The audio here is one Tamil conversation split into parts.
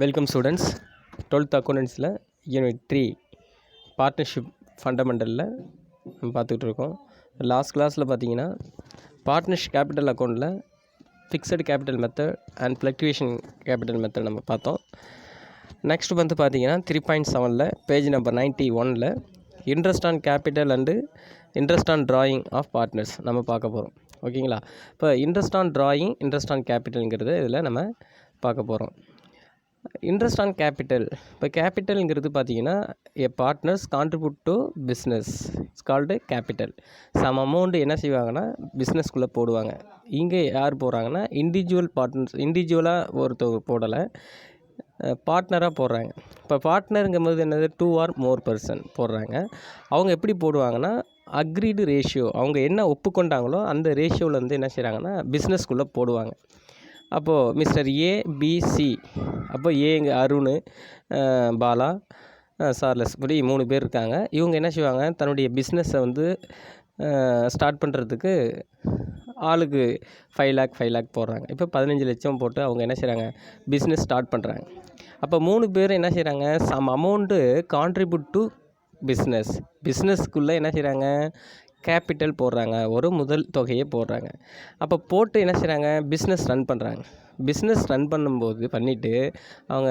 Welcome students. 12th அக்கௌண்டன்ஸில் யூனிட் 3 பார்ட்னர்ஷிப் ஃபண்டமெண்டலில் நம்ம பார்த்துக்கிட்டு இருக்கோம். லாஸ்ட் கிளாஸில் பார்த்தீங்கன்னா பார்ட்னர்ஷிப் கேபிட்டல் அக்கௌண்ட்டில் fixed capital method and fluctuation capital method நம்ம பார்த்தோம். நெக்ஸ்ட் வந்து பார்த்தீங்கன்னா 3.7ல் பேஜ் நம்பர் 91ல் interest on capital and interest on drawing of partners நம்ம பார்க்க போகிறோம். ஓகேங்களா? இப்போ interest on drawing, interest on கேபிட்டலுங்கிறது இதில் நம்ம பார்க்க போகிறோம். இன்ட்ரெஸ்ட் ஆன் கேபிட்டல், இப்போ கேபிட்டலுங்கிறது பார்த்தீங்கன்னா a partners contribute to business it's called capital. Some amount என்ன செய்வாங்கன்னா பிஸ்னஸ்குள்ளே போடுவாங்க. இங்கே யார் போடுறாங்கன்னா இண்டிவிஜுவல் பார்ட்னர்ஸ், இண்டிவிஜுவலாக ஒருத்தவங்க போடலை, பார்ட்னராக போடுறாங்க. இப்போ பார்ட்னருங்கும்போது என்னது 2 or more person போடுறாங்க. அவங்க எப்படி போடுவாங்கன்னா அக்ரீடு ரேஷியோ, அவங்க என்ன ஒப்புக்கொண்டாங்களோ அந்த ரேஷியோவில் வந்து என்ன செய்கிறாங்கன்னா பிஸ்னஸ்குள்ளே போடுவாங்க. அப்போது மிஸ்டர் ஏபிசி, அப்போ ஏங்க அருண், பாலா, சார்லஸ், இப்படி 3 பேர் இருக்காங்க. இவங்க என்ன செய்வாங்க, தன்னுடைய பிஸ்னஸை வந்து ஸ்டார்ட் பண்ணுறதுக்கு ஆளுக்கு 5 lakh போடுறாங்க. இப்போ 15 லட்சம் போட்டு அவங்க என்ன செய்கிறாங்க, பிஸ்னஸ் ஸ்டார்ட் பண்ணுறாங்க. அப்போ 3 பேர் என்ன செய்கிறாங்க, சம் அமௌண்ட்டு கான்ட்ரிபியூட் டு பிஸ்னஸ்க்குள்ளே என்ன செய்கிறாங்க, கேபிட்டல் போடுறாங்க, ஒரு முதல் தொகையை போடுறாங்க. அப்போ போட்டு என்ன செய்கிறாங்க, பிஸ்னஸ் ரன் பண்ணுறாங்க. பிஸ்னஸ் ரன் பண்ணும்போது பண்ணிவிட்டு அவங்க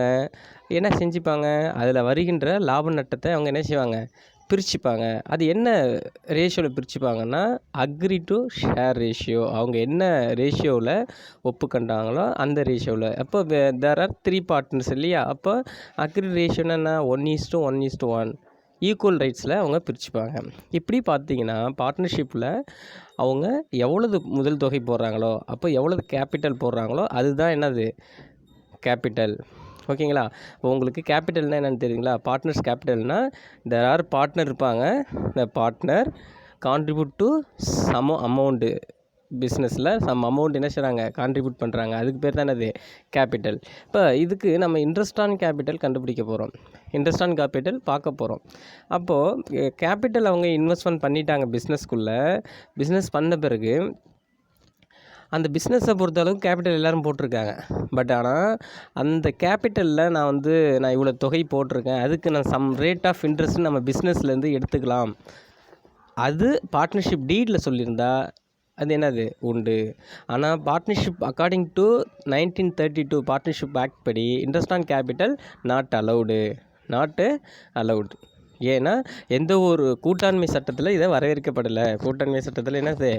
என்ன செஞ்சுப்பாங்க, அதில் வருகின்ற லாப நட்டத்தை அவங்க என்ன செய்வாங்க, பிரிச்சுப்பாங்க. அது என்ன ரேஷியோவில் பிரிச்சுப்பாங்கன்னா அக்ரி டு ஷேர் ரேஷியோ. அவங்க என்ன ரேஷியோவில் ஒப்புக்கண்டாங்களோ அந்த ரேஷியோவில். அப்போ தேர் ஆர் 3 பார்ட்னர்ஸ் இல்லையா? அப்போ அக்ரி ரேஷியோன்னா என்ன, 1:1 ஈக்குவல் ரைட்ஸில் அவங்க பிரிச்சுப்பாங்க. இப்படி பார்த்தீங்கன்னா பார்ட்னர்ஷிப்பில் அவங்க எவ்வளவு முதல் தொகை போடுறாங்களோ, அப்போ எவ்வளவு கேபிட்டல் போடுறாங்களோ அதுதான் என்னது, கேபிட்டல். ஓகேங்களா? இப்போ உங்களுக்கு கேபிட்டல்னால் என்னென்னு தெரியுங்களா? பார்ட்னர்ஸ் கேபிட்டல்னால் தேர் ஆர் பார்ட்னர் இருப்பாங்க, இந்த partner contribute to some amount, பிஸ்னஸில் சம் அமௌண்ட் என்ன செய்கிறாங்க, கான்ட்ரிபியூட் பண்ணுறாங்க. அதுக்கு பேர் தான் என்னது, கேபிட்டல். இப்போ இதுக்கு நம்ம இன்ட்ரெஸ்ட் ஆன் கேபிட்டல் கண்டுபிடிக்க போகிறோம், இன்ட்ரெஸ்ட் ஆன் கேபிட்டல் பார்க்க போகிறோம். அப்போது கேபிட்டல் அவங்க இன்வெஸ்ட்மெண்ட் பண்ணிட்டாங்க பிஸ்னஸ்க்குள்ளே. பிஸ்னஸ் பண்ண பிறகு அந்த பிஸ்னஸை பொறுத்தளவுக்கு கேபிட்டல் எல்லோரும் போட்டிருக்காங்க. பட் ஆனால் அந்த கேபிட்டலில் நான் இவ்வளோ தொகை போட்டிருக்கேன், அதுக்கு நான் சம் ரேட் ஆஃப் இன்ட்ரெஸ்ட் நம்ம பிஸ்னஸ்லேருந்து எடுத்துக்கலாம். அது பார்ட்னர்ஷிப் டீடில் சொல்லியிருந்தா அது என்னது உண்டு. ஆனால் partnership according to 1932 partnership act படி interest on capital not allowed. ஏன்னா எந்த ஒரு கூட்டாண்மை சட்டத்தில் இதை வரவேற்கப்படலை. கூட்டாண்மை சட்டத்தில் என்னது,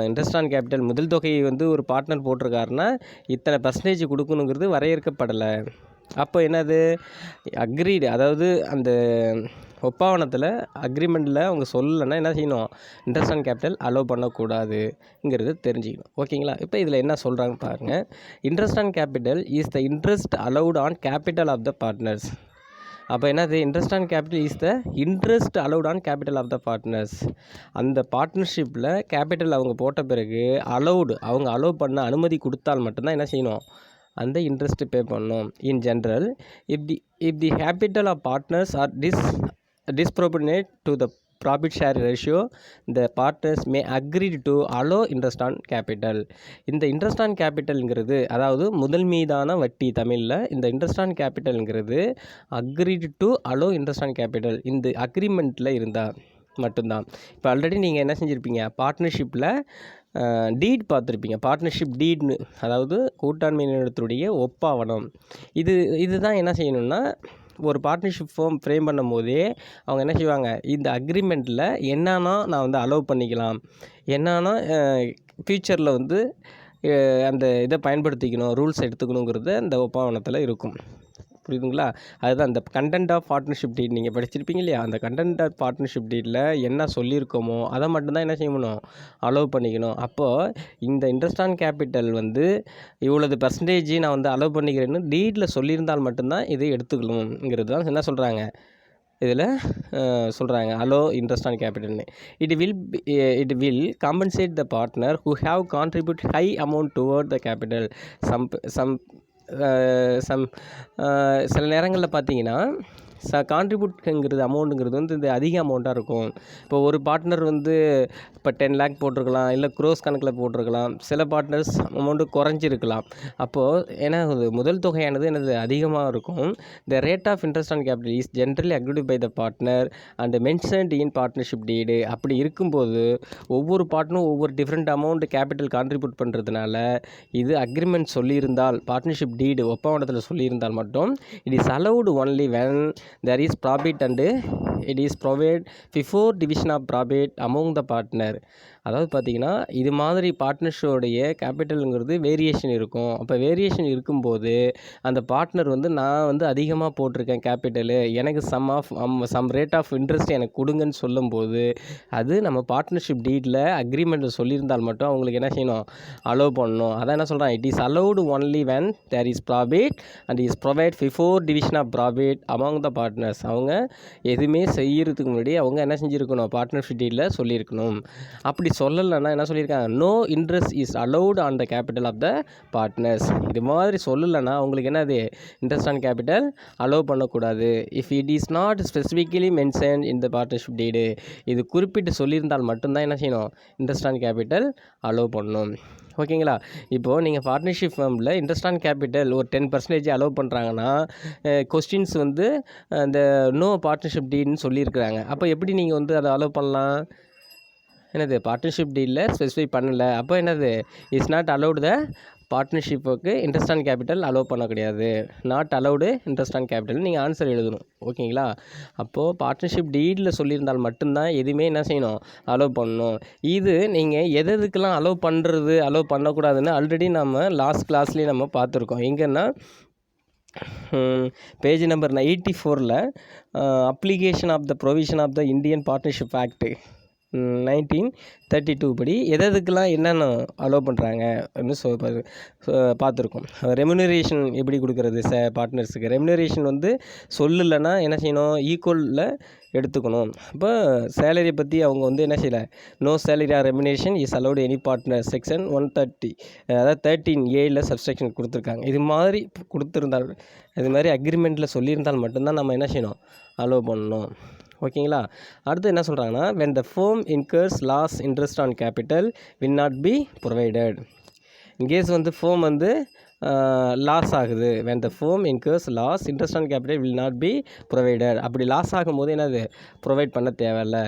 இன்ட்ரெஸ்ட் ஆன் கேபிட்டல் முதல் தொகையை வந்து ஒரு பார்ட்னர் போட்டிருக்காருன்னா இத்தனை பர்சன்டேஜ் கொடுக்கணுங்கிறது வரையறுக்கப்படலை. அப்போ என்னது, அக்ரீடு, அதாவது அந்த ஒப்பாவனத்தில் அக்ரிமெண்ட்டில் அவங்க சொல்லலைன்னா என்ன செய்யணும், இன்ட்ரெஸ்ட் ஆன் கேபிட்டல் அலோவ் பண்ணக்கூடாதுங்கிறது தெரிஞ்சுக்கணும். ஓகேங்களா? இப்போ இதில் என்ன சொல்கிறாங்க பாருங்கள். Interest on capital is the interest allowed on capital of the partners. அப்போ என்னது, interest on capital is the interest allowed on capital of the partners. அந்த பார்ட்னர்ஷிப்பில் கேபிட்டல் அவங்க போட்ட பிறகு அவங்க அலோவ் பண்ண அனுமதி கொடுத்தால் மட்டும்தான் என்ன செய்யணும், அந்த இன்ட்ரெஸ்ட் பே பண்ணணும். In general if the capital of partners are disproportionate to the profit share ratio, the partners may agree to allow interest on capital. இந்த இன்ட்ரெஸ்ட் ஆன் கேபிட்டல்ங்கிறது அதாவது முதல் மீதான வட்டி, தமிழில் இந்த இன்ட்ரெஸ்ட் ஆன் கேபிட்டல்ங்கிறது agreed to allow interest on capital இந்த அக்ரிமெண்ட்டில் இருந்தால் மட்டும்தான். இப்போ ஆல்ரெடி நீங்கள் என்ன செஞ்சுருப்பீங்க, பார்ட்னர்ஷிப்பில் டீட் பார்த்துருப்பீங்க. பார்ட்னர்ஷிப் டீட்னு, அதாவது கூட்டாண்மை நிறுவனத்துடைய ஒப்பாவனம். இதுதான் என்ன செய்யணும்னா, ஒரு பார்ட்னர்ஷிப் ஃப்ரேம் பண்ணும் போதே அவங்க என்ன செய்வாங்க, இந்த அக்ரிமெண்ட்டில் என்னன்னா நான் வந்து அலோவ் பண்ணிக்கலாம், என்னன்னா ஃப்யூச்சரில் வந்து அந்த இதை பயன்படுத்திக்கணும், ரூல்ஸ் எடுத்துக்கணுங்கிறது அந்த ஒப்பாவனத்தில் இருக்கும். புரியுதுங்களா? அதுதான் அந்த கண்டென்ட் ஆஃப் பார்ட்னர்ஷிப் டீட் நீங்கள் படிச்சிருப்பீங்க இல்லையா? அந்த கண்டென்ட் ஆஃப் பார்ட்னர்ஷிப் டீட்டில் என்ன சொல்லியிருக்கோமோ அதை மட்டும்தான் என்ன செய்யணும், அலோவ் பண்ணிக்கணும். அப்போது இந்த இன்ட்ரெஸ்ட் ஆன் கேபிட்டல் வந்து இவ்வளவு பர்சன்டேஜ் நான் வந்து அலோவ் பண்ணிக்கிறேன்னு டீட்டில் சொல்லியிருந்தால் மட்டும்தான் இதை எடுத்துக்கணுங்கிறது தான் என்ன சொல்கிறாங்க, இதில் சொல்கிறாங்க அலோ இன்ட்ரெஸ்ட் ஆன் கேபிட்டல்னு. It will compensate the partner who have contribute high amount toward the capital. சில நேரங்களில் பார்த்தீங்கன்னா கான்ட்ரிபியூட்ங்கிறது அமௌண்ட்டுங்கிறது வந்து இது அதிக அமௌண்ட்டாக இருக்கும். இப்போ ஒரு பார்ட்னர் வந்து இப்போ 10 லேக் போட்டிருக்கலாம், இல்லை க்ரோஸ் கணக்கில் போட்டிருக்கலாம். சில பார்ட்னர்ஸ் அமௌண்ட்டு குறைஞ்சிருக்கலாம். அப்போது ஏன்னா முதல் தொகையானது எனது அதிகமாக இருக்கும். The rate of interest on capital is generally agreed by the partner and mentioned in partnership deed. அப்படி இருக்கும்போது ஒவ்வொரு பார்ட்னரும் ஒவ்வொரு டிஃப்ரெண்ட் அமௌண்ட் கேபிட்டல் கான்ட்ரிபியூட் பண்ணுறதுனால இது அக்ரிமெண்ட் சொல்லியிருந்தால், பார்ட்னர்ஷிப் டீடு ஒப்பந்தத்தில் சொல்லியிருந்தால் மட்டும் it is allowed only when there is profit and it is provided before division of profit among the partner. அதாவது பார்த்திங்கன்னா இது மாதிரி பார்ட்னர்ஷிப்போடைய கேபிட்டலுங்கிறது வேரியேஷன் இருக்கும். அப்போ வேரியேஷன் இருக்கும்போது அந்த பார்ட்னர் வந்து நான் வந்து அதிகமாக போட்டிருக்கேன் கேபிட்டலு, எனக்கு சம் ரேட் ஆஃப் இன்ட்ரெஸ்ட் எனக்கு கொடுங்கன்னு சொல்லும்போது அது நம்ம பார்ட்னர்ஷிப் டீடில் அக்ரிமெண்ட்டில் சொல்லியிருந்தால் மட்டும் அவங்களுக்கு என்ன செய்யணும், அலோவ் பண்ணணும். அதான் என்ன சொல்கிறான், it is allowed only when there is profit and is provide before division of profit among the partners. அவங்க எதுவுமே செய்யறதுக்கு முன்னாடி அவங்க என்ன செஞ்சுருக்கணும், பார்ட்னர்ஷிப் டீடில் சொல்லியிருக்கணும். அப்படி சொல்லலைன்னா என்ன சொல்லியிருக்காங்க, no interest is allowed on the capital of the partners. இது மாதிரி சொல்லலைன்னா அவங்களுக்கு என்னது, இன்ட்ரெஸ்ட் ஆன் கேபிட்டல் அலோவ் பண்ணக்கூடாது. If it is not specifically mention in the partnership deed, இது குறிப்பிட்டு சொல்லியிருந்தால் மட்டும்தான் என்ன செய்யணும், இன்ட்ரெஸ்ட் ஆன் கேபிட்டல் அலோவ் பண்ணணும். ஓகேங்களா. இப்போது நீங்கள் பார்ட்னர்ஷிப் ஃபேமில் இன்ட்ரெஸ்ட் ஆன் கேபிட்டல் ஒரு 10% அலோவ் பண்ணுறாங்கன்னா கொஸ்டின்ஸ் வந்து இந்த நோ பார்ட்னர்ஷிப் டீடுன்னு சொல்லியிருக்கிறாங்க. அப்போ எப்படி நீங்கள் வந்து அதை அலோவ் பண்ணலாம், என்னது பார்ட்னர்ஷிப் டீலில் ஸ்பெசிஃபை பண்ணலை, அப்போ என்னது இட்ஸ் நாட் அலவுடு த பார்ட்னர்ஷிப்புக்கு இன்ட்ரெஸ்ட் ஆன் கேபிட்டல் அலோவ் பண்ண கிடையாது. Not allowed interest on capital நீங்கள் ஆன்சர் எழுதணும். ஓகேங்களா. அப்போது பார்ட்னர்ஷிப் டீடில் சொல்லியிருந்தால் மட்டும்தான் எதுவுமே என்ன செய்யணும், அலோவ் பண்ணணும். இது நீங்கள் எதுக்கெல்லாம் அலோவ் பண்ணுறது அலோவ் பண்ணக்கூடாதுன்னு ஆல்ரெடி நம்ம லாஸ்ட் கிளாஸ்லேயே நம்ம பார்த்துருக்கோம். எங்கன்னா page number 84 application of the provision of the Indian partnership act 1932 படி எதுக்கெல்லாம் என்னென்ன அலோவ் பண்ணுறாங்க அப்படின்னு பார்த்துருக்கோம். ரெமுனரேஷன் எப்படி கொடுக்குறது பார்ட்னர்ஸுக்கு, ரெமுனரேஷன் வந்து சொல்லலைன்னா என்ன செய்யணும், ஈக்குவலில் எடுத்துக்கணும். இப்போ சேலரியை பற்றி அவங்க வந்து என்ன செய்யலை, no salary or remuneration is allowed any partner section 130 அதாவது 13A சப்ஸ்ட்ரக்ஷன் கொடுத்துருக்காங்க. இது மாதிரி கொடுத்துருந்தால், இது மாதிரி அக்ரிமெண்ட்டில் சொல்லியிருந்தால் மட்டும்தான் நம்ம என்ன செய்யணும், அலோவ் பண்ணணும். ஓகேங்களா. அடுத்து என்ன சொல்கிறாங்கன்னா, when the firm incurs loss interest on capital will not be provided. In case வந்து firm வந்து லாஸ் ஆகுது, when the firm incurs loss interest on capital will not be provided. அப்படி லாஸ் ஆகும்போது என்னது, ப்ரொவைட் பண்ண தேவையில்லை.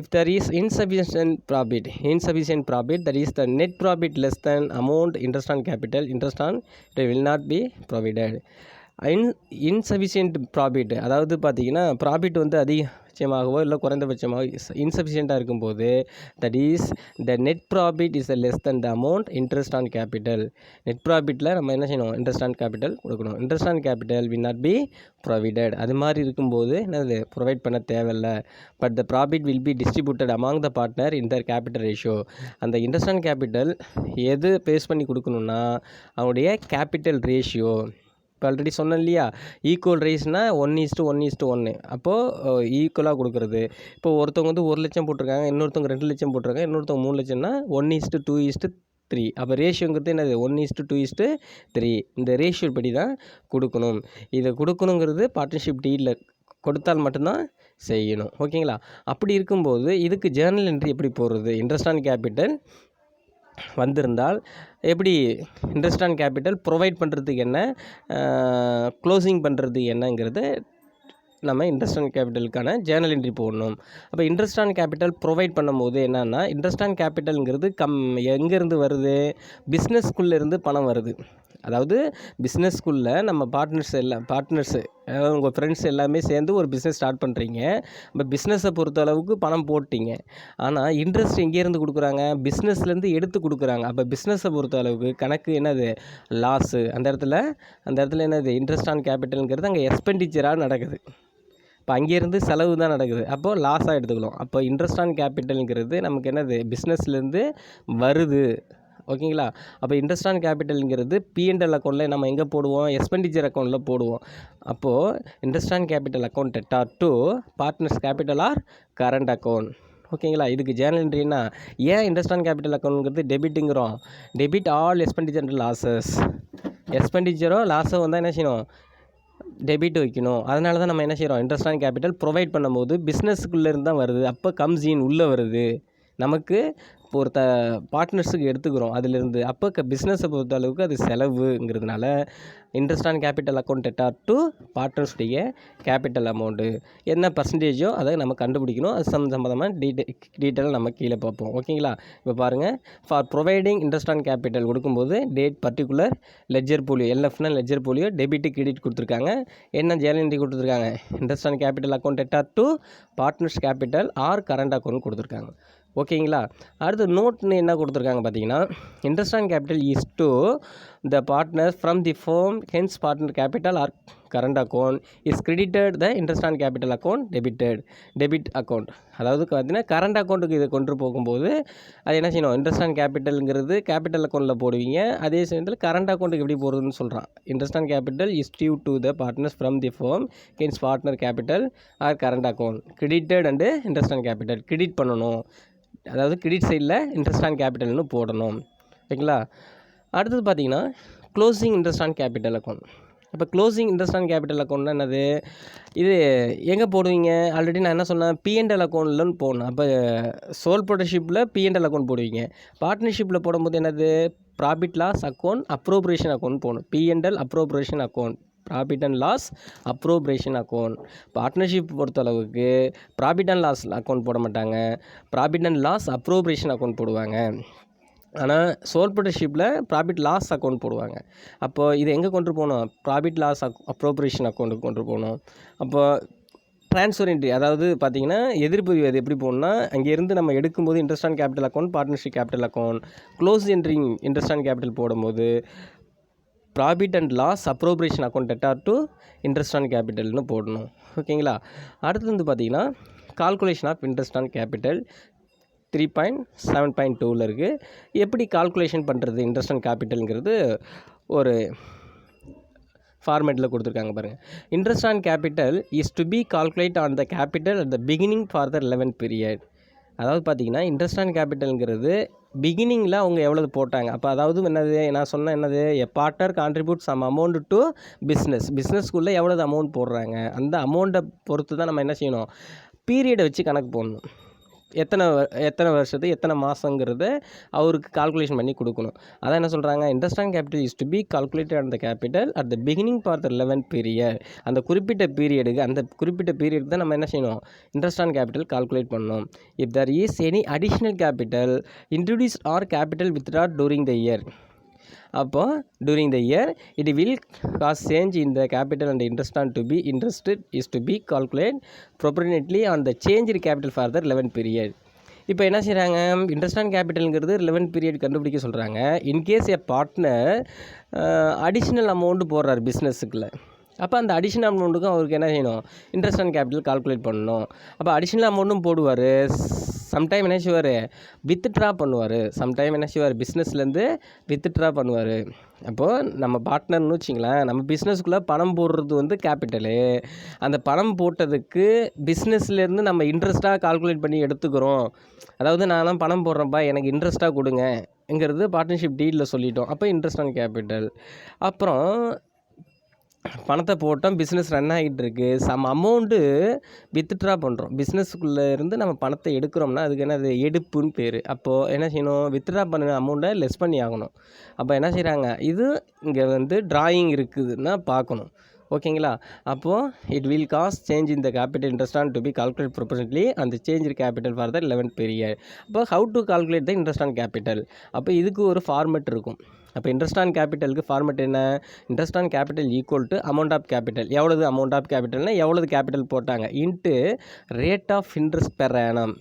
If there is insufficient profit, that is the net profit less than amount interest on capital, interest on it will not be provided. Insufficient profit, அதாவது பார்த்திங்கன்னா ப்ராஃபிட் வந்து அதிகபட்சமாகவோ இல்லை குறைந்தபட்சமாக இன்சஃபிஷியண்ட்டாக இருக்கும்போது that is the net profit is less then the amount interest on capital. Net ப்ராஃபிட்டில் நம்ம என்ன செய்யணும், இன்ட்ரெஸ்ட் ஆன் கேபிட்டல் கொடுக்கணும். Interest on capital will not be provided. அது மாதிரி இருக்கும்போது என்னது, ப்ரொவைட் பண்ண தேவையில்லை. But the profit will be distributed among the partner in their capital ratio. அந்த இன்ட்ரெஸ்ட் ஆன் கேபிட்டல் எது பேஸ் பண்ணி கொடுக்கணுன்னா அவங்களுடைய கேபிட்டல் ரேஷியோ. இப்போ ஆல்ரெடி சொன்னேன் இல்லையா, ஈக்குவல் ரேஸ்னால் 1:1:1. அப்போது ஈக்குவலாக கொடுக்குறது. இப்போ ஒருத்தவங்க வந்து 1 லட்சம் போட்டிருக்காங்க, இன்னொருத்தவங்க 2 லட்சம் போட்டிருக்காங்க, இன்னொருத்தவங்க 3 லட்சம்னா 1:2:3. அப்போ ரேஷியோங்கிறது என்னது, 1:2:3. இந்த ரேஷியோ படி தான் கொடுக்கணும். இதை கொடுக்கணுங்கிறது பார்ட்னர்ஷிப் டீலில் கொடுத்தால் மட்டும்தான் செய்யணும். ஓகேங்களா. அப்படி இருக்கும்போது இதுக்கு ஜேர்னல் என்ட்ரி எப்படி போடுறது, இன்ட்ரெஸ்ட் ஆன் கேபிட்டல் வந்திருந்தால் எப்படி இன்ட்ரெஸ்ட் ஆன் கேபிட்டல் ப்ரொவைட் பண்ணுறதுக்கு என்ன, க்ளோசிங் பண்ணுறதுக்கு என்னங்கிறது நம்ம இன்ட்ரெஸ்ட் ஆன் கேபிட்டலுக்கான ஜேர்னல் என்ட்ரி போடணும். அப்போ இன்ட்ரெஸ்ட் ஆன் கேபிட்டல் ப்ரொவைட் பண்ணும்போது என்னென்னா, இன்ட்ரெஸ்ட் ஆன் கேபிட்டலுங்கிறது எங்கேருந்து வருது, பிஸ்னஸ்குள்ளேருந்து பணம் வருது. அதாவது பிஸ்னஸ்குள்ளே நம்ம பார்ட்னர்ஸு அதாவது உங்கள் ஃப்ரெண்ட்ஸ் எல்லாமே சேர்ந்து ஒரு பிஸ்னஸ் ஸ்டார்ட் பண்ணுறீங்க. இப்போ பிஸ்னஸை பொறுத்த அளவுக்கு பணம் போட்டிங்க. ஆனால் இன்ட்ரெஸ்ட் எங்கேருந்து கொடுக்குறாங்க, பிஸ்னஸ்லேருந்து எடுத்து கொடுக்குறாங்க. அப்போ பிஸ்னஸை பொறுத்த அளவுக்கு கணக்கு என்னது, லாஸு. அந்த இடத்துல என்னது, இன்ட்ரெஸ்ட் ஆன் கேபிட்டலுங்கிறது அங்கே எக்ஸ்பெண்டிச்சராக நடக்குது. இப்போ அங்கேருந்து செலவு தான் நடக்குது. அப்போது லாஸாக எடுத்துக்கலாம். அப்போ இன்ட்ரெஸ்ட் ஆன் கேபிட்டலுங்கிறது நமக்கு என்னது, பிஸ்னஸ்லேருந்து வருது. ஓகேங்களா. அப்போ இன்ட்ரெஸ்ட் ஆன் கேபிட்டலுங்கிறது P&L அக்கௌண்ட்டில் நம்ம எங்கே போடுவோம், எக்ஸ்பெண்டிச்சர் அக்கௌண்ட்டில் போடுவோம். அப்போது interest on capital account debtor to partners capital or current account. ஓகேங்களா. இதுக்கு ஜேர்னல் என்ட்ரினா, ஏன் இன்ட்ரெஸ்ட் ஆன் கேபிட்டல் அக்கௌண்ட்ங்கிறது டெபிட்டுங்கிறோம், டெபிட் ஆல் எக்ஸ்பெண்டிச்சர் லாஸஸ். எக்ஸ்பெண்டிச்சரோ லாஸோ வந்தால் என்ன செய்யணும், டெபிட் வைக்கணும். அதனால தான் நம்ம என்ன செய்கிறோம், இன்ட்ரெஸ்ட் ஆன் கேபிட்டல் ப்ரொவைட் பண்ணும்போது பிஸ்னஸ்க்குள்ளேருந்து தான் வருது. அப்போ கம்ஸ் இன் உள்ளே வருது நமக்கு. இப்போ ஒரு பார்ட்னர்ஸுக்கு எடுத்துக்கிறோம் அதிலிருந்து. அப்போ பிஸ்னஸை பொறுத்த அளவுக்கு அது செலவுங்கிறதுனால interest on capital account debtor to பார்ட்னர்ஸுடைய கேபிட்டல் அமௌண்ட்டு என்ன பர்சன்டேஜோ அதை நம்ம கண்டுபிடிக்கணும். அது சம்மந்தமாக டீட்டெயில் நம்ம கீழே பார்ப்போம். ஓகேங்களா? இப்போ பாருங்கள், for providing interest on capital கொடுக்கும்போது டேட் பர்டிகுலர் லெட்ஜர் போலியோ, எல்எஃப்னா லெட்ஜர் போலியோ, டெபிட் கிரெடிட் கொடுத்துருக்காங்க. என்ன ஜேர்னல் கொடுத்துருக்காங்க, interest on capital account debtor to partners capital or current account கொடுத்துருக்காங்க. ஓகேங்களா? அடுத்து நோட்னு என்ன கொடுத்துருக்காங்க பார்த்தீங்கன்னா, interest on capital is to the partner from the firm, hence partner capital or current account is credited the interest on capital account debit account. அதாவது பார்த்தீங்கன்னா கரண்ட் அக்கௌண்ட்டுக்கு இதை கொண்டு போகும்போது அது என்ன செய்யணும், இன்ட்ரெஸ்ட் ஆன் கேபிட்டலுங்கிறது கேபிட்டல் அக்கௌண்ட்டில் போடுவீங்க. அதே சமயத்தில் கரண்ட் அக்கௌண்ட்டுக்கு எப்படி போடுறதுன்னு சொல்கிறான். Interest on capital is due to the partners from the firm, hence partner capital or current account credited and interest on capital credit பண்ணணும். அதாவது கிரெடிட் சைடில் இன்ட்ரெஸ்ட் ஆன் கேபிட்டல்னு போடணும். ஓகேங்களா? அடுத்தது பார்த்தீங்கன்னா closing interest on capital account. இப்போ க்ளோசிங் இன்ட்ரெஸ்ட் ஆன் கேபிட்டல் அக்கௌண்ட்னா என்னது, இது எங்கே போடுவீங்க, ஆல்ரெடி நான் என்ன சொன்னேன், பிஎன்எல் அக்கௌண்ட்லன்னு போடணும். அப்போ சோல் ப்ரோடர்ஷிப்பில் பிஎன்எல் அக்கௌண்ட் போடுவீங்க. பார்ட்னர்ஷிப்பில் போடும்போது என்னது, profit loss account appropriation account போடணும். PNL appropriation account, profit and loss appropriation account. Partnership பொறுத்தளவுக்கு ப்ராஃபிட் அண்ட் லாஸ் அக்கௌண்ட் போட மாட்டாங்க, profit and loss appropriation account போடுவாங்க. ஆனால் சோல் ப்ரோடர்ஷிப்பில் ப்ராஃபிட் லாஸ் அக்கௌண்ட் போடுவாங்க. அப்போது இது எங்கே கொண்டு போகணும், ப்ராஃபிட் லாஸ் அப்ரோப்ரியேஷன் அக்கௌண்ட்டுக்கு கொண்டு போகணும். அப்போது ட்ரான்ஸ்ஃபர் என்ட்ரி, அதாவது பார்த்தீங்கன்னா எதிர்ப்பு அது எப்படி போகணுன்னா, அங்கேருந்து நம்ம எடுக்கும்போது interest on capital account, partnership capital account, close entering interest on capital போடும்போது profit and loss appropriation account debtor to interest on கேபிட்டல்னு போடணும். ஓகேங்களா? அடுத்து வந்து பார்த்தீங்கன்னா calculation of interest on capital 3.7.2ல் இருக்குது. எப்படி கால்குலேஷன் பண்ணுறது இன்ட்ரெஸ்ட் ஆன் கேபிட்டலுங்கிறது ஒரு ஃபார்மேட்டில் கொடுத்துருக்காங்க பாருங்கள். Interest on capital is to be calculate on the capital at the beginning for the 11th period. அதாவது பார்த்தீங்கன்னா இன்ட்ரெஸ்ட் ஆன் கேபிட்டலுங்கிறது பிகினிங்கில் அவங்க எவ்வளவு போட்டாங்க. அப்போ அதாவது என்னது, நான் சொன்னேன் என்னது, a partner contribute some amount to பிஸ்னஸ்க்குள்ளே எவ்வளவு அமௌண்ட் போடுறாங்க, அந்த அமௌண்ட்டை பொறுத்து தான் நம்ம என்ன செய்யணும், பீரியடை வச்சு கணக்கு போடணும். எத்தனை வருஷத்துக்கு எத்தனை மாதங்கிறத அவருக்கு கால்குலேஷன் பண்ணி கொடுக்கணும். அதான் என்ன சொல்கிறாங்க, interest on capital is to be calculated on the capital at the beginning for the 11th period. அந்த குறிப்பிட்ட பீரியடுக்கு தான் நம்ம என்ன செய்யணும், இன்ட்ரெஸ்ட் ஆன் கேபிட்டல் கால்குலேட் பண்ணணும். If there is any additional capital introduce or capital withdraw during the year, அப்போ during the year it will cause change in the capital and interest on to be interested is to be calculate proportionately on the change in capital for the 11th period. இப்போ என்ன செய்கிறாங்க, இன்ட்ரெஸ்ட் ஆன் கேபிட்டலுங்கிறது 11th பீரியட் கண்டுபிடிக்க சொல்கிறாங்க. இன்கேஸ் எ பார்ட்னர் அடிஷ்னல் அமௌண்ட்டு போடுறாரு பிஸ்னஸுக்குள்ள, அப்போ அந்த அடிஷ்னல் அமௌண்ட்டுக்கும் அவருக்கு என்ன செய்யணும், இன்ட்ரெஸ்ட் ஆன் கேபிட்டல் கால்குலேட் பண்ணணும். அப்போ அடிஷ்னல் அமௌண்ட்டும் போடுவார், சம்டைம் என்ன செய்வார், வித்ட்ரா பண்ணுவார், சம்டைம் என்ன செய்வார், பிஸ்னஸ்லேருந்து வித்ட்ரா பண்ணுவார். அப்போது நம்ம பார்ட்னர்னு வச்சிங்களேன், நம்ம பிஸ்னஸ்க்குள்ளே பணம் போடுறது வந்து கேபிட்டலு, அந்த பணம் போட்டதுக்கு பிஸ்னஸ்லேருந்து நம்ம இன்ட்ரெஸ்ட்டாக கால்குலேட் பண்ணி எடுத்துக்கிறோம். அதாவது நான்லாம் பணம் போடுறேன்ப்பா, எனக்கு இன்ட்ரெஸ்ட்டாக கொடுங்கங்கிறது பார்ட்னர்ஷிப் டீலில் சொல்லிட்டோம். அப்போ இன்ட்ரெஸ்ட் ஆன் கேபிட்டல். அப்புறம் பணத்தை போட்டோம், பிஸ்னஸ் ரன் ஆகிட்டு இருக்கு, சம் அமௌண்ட்டு வித்ட்ரா பண்ணுறோம், பிஸ்னஸ்க்குள்ளே இருந்து நம்ம பணத்தை எடுக்கிறோம்னா அதுக்கு என்ன, அது எடுப்புன்னு பேர். அப்போது என்ன செய்யணும், வித்ட்ரா பண்ண அமௌண்ட்டை லெஸ் பண்ணி ஆகணும். அப்போ என்ன செய்கிறாங்க, இது இங்கே வந்து ட்ராயிங் இருக்குதுன்னா பார்க்கணும். ஓகேங்களா? அப்போது it will cause change in the capital interest on to be calculate proportionately அந்த change in capital for the 11th period. அப்போ how to calculate the interest on capital, அப்போ இதுக்கு ஒரு ஃபார்மெட் இருக்கும். அப்போ இன்ட்ரெஸ்ட் ஆன் கேபிட்டலுக்கு ஃபார்மெட் என்ன, interest on capital equal to amount of capital, எவ்வளவு அமௌண்ட் ஆஃப் கேபிட்டல்னால் எவ்வளவு கேபிட்டல் போட்டாங்க into rate of interest per annum.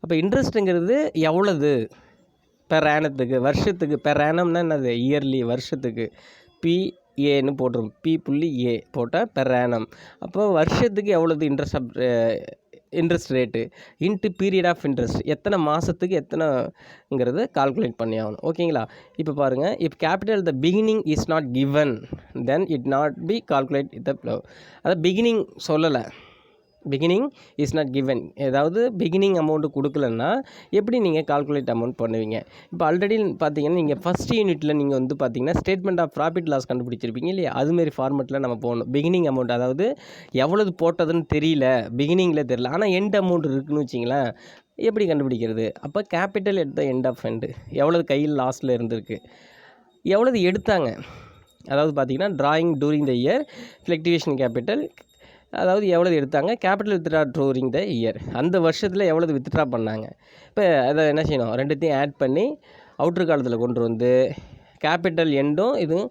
அப்போ இன்ட்ரெஸ்ட்டுங்கிறது எவ்வளவு பெர் ஆனத்துக்கு, வருஷத்துக்கு, பெர் ஆனம்னா என்னது, இயர்லி, வருஷத்துக்கு பிஏன்னு போட்டுரும், P.A போட்டால் பெர் ஆனம். அப்போ வருஷத்துக்கு எவ்வளவு interest rate into period of interest, எத்தனை மாதத்துக்கு எத்தனைங்கிறத கால்குலேட் பண்ணி ஆகணும். ஓகேங்களா? இப்போ பாருங்கள், if capital the beginning is not given then it not be calculate the flow. அதாவது பிகினிங் சொல்லலை, பிகினிங் இஸ் நாட் கிவன். ஏதாவது பிகினிங் அமௌண்ட்டு கொடுக்கலன்னா எப்படி நீங்கள் கால்குலேட் அமௌண்ட் பண்ணுவீங்க? இப்போ ஆல்ரெடி பார்த்தீங்கன்னா நீங்கள் ஃபஸ்ட் யூனிட்டில் நீங்கள் வந்து பார்த்தீங்கன்னா ஸ்டேட்மெண்ட் ஆஃப் ப்ராஃபிட் லாஸ் கண்டுபிடிச்சிருப்பீங்க இல்லையா? அதுமாரி ஃபார்மெட்டில் நம்ம போகணும். பிகினிங் அமௌண்ட், அதாவது எவ்வளவு போட்டதுன்னு தெரியல, பிகினிங்கில் தெரியல, ஆனால் எண்ட் அமௌண்ட் இருக்குதுன்னு வச்சிங்களேன், எப்படி கண்டுபிடிக்கிறது? அப்போ capital at the end of fund, எவ்வளவு கையில் லாஸ்ட்டில் இருந்திருக்கு, எவ்வளவு எடுத்தாங்க, அதாவது பார்த்தீங்கன்னா drawing during the year, fluctuation capital, அதாவது எவ்வளவு எடுத்தாங்க, capital withdraw during the year, அந்த வருஷத்தில் எவ்வளவு வித்ட்ரா பண்ணாங்க. இப்போ அதை என்ன செய்யணும், ரெண்டுத்தையும் ஆட் பண்ணி அவுட்ரு காலத்தில் கொண்டு வந்து கேபிட்டல் எண்டும் இதுவும்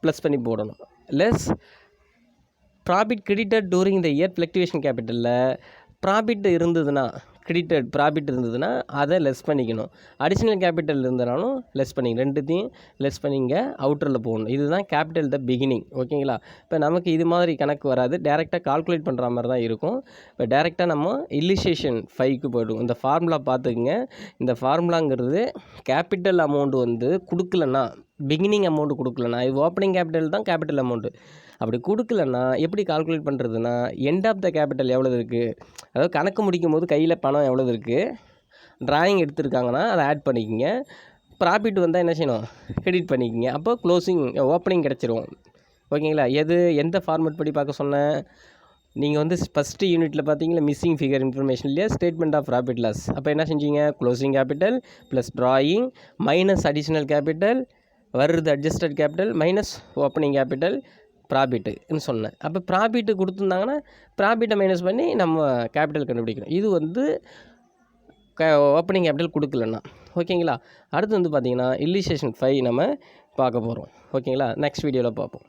ப்ளஸ் பண்ணி போடணும். Less profit credited during the year fluctuation கேபிட்டலில் ப்ராஃபிட் இருந்ததுன்னா, கிரெடிட்டட் ப்ராஃபிட் இருந்ததுன்னா அதை லெஸ் பண்ணிக்கணும். அடிஷ்னல் கேபிட்டல் இருந்தனாலும் லெஸ் பண்ணிக்கணும். ரெண்டுத்தையும் லெஸ் பண்ணிங்க அவுட்டரில் போகணும். இதுதான் கேபிட்டல் த பிகினிங். ஓகேங்களா? இப்போ நமக்கு இது மாதிரி கணக்கு வராது, டேரெக்டாக கால்குலேட் பண்ணுற மாதிரி தான் இருக்கும். இப்போ டேரெக்டாக நம்ம இல்லிஸ்ட்ரேஷன் 5க்கு போய்டுவோம். இந்த ஃபார்முலா பார்த்துக்குங்க. இந்த ஃபார்முலாங்கிறது கேபிட்டல் அமௌண்ட் வந்து கொடுக்கலன்னா, பிகினிங் அமௌண்ட்டு கொடுக்கலன்னா, இது ஓப்பனிங் கேபிட்டல் தான் கேபிட்டல் அமௌண்ட்டு, அப்படி கொடுக்கலன்னா எப்படி கால்குலேட் பண்ணுறதுன்னா, எண்ட் ஆஃப் த கேபிட்டல் எவ்வளவு இருக்குது, அதாவது கணக்கு முடிக்கும் போது கையில் பணம் எவ்வளவு இருக்குது, ட்ராயிங் எடுத்திருக்காங்கன்னா அதை ஆட் பண்ணிக்கோங்க. ப்ராஃபிட் வந்தால் என்ன செய்யணும், கிரெடிட் பண்ணிக்கோங்க. அப்போ க்ளோசிங் ஓப்பனிங் கிடச்சிரும். ஓகேங்களா? எந்த ஃபார்மேட் படி பார்க்க சொன்னேன், நீங்கள் வந்து ஃபஸ்ட்டு யூனிட்டில் பார்த்தீங்களா மிஸ்ஸிங் ஃபிகர் இன்ஃபர்மேஷன் இல்லையா, ஸ்டேட்மெண்ட் ஆஃப் ப்ராஃபிட் லாஸ். அப்போ என்ன செஞ்சீங்க, closing capital plus drawing minus additional capital வருது adjusted capital minus opening capital ப்ராஃபிட்டுன்னு சொன்னேன். அப்போ ப்ராஃபிட்டு கொடுத்துருந்தாங்கன்னா ப்ராஃபிட்டை மைனஸ் பண்ணி நம்ம கேபிட்டல் கண்டுபிடிக்கணும். இது வந்து ஓப்பனிங் கேபிட்டல் கொடுக்கலன்னா. ஓகேங்களா? அடுத்து வந்து பார்த்திங்கன்னா இல்லிஸ்ட்ரேஷன் 5 நம்ம பார்க்க போகிறோம். ஓகேங்களா? நெக்ஸ்ட் வீடியோவில் பார்ப்போம்.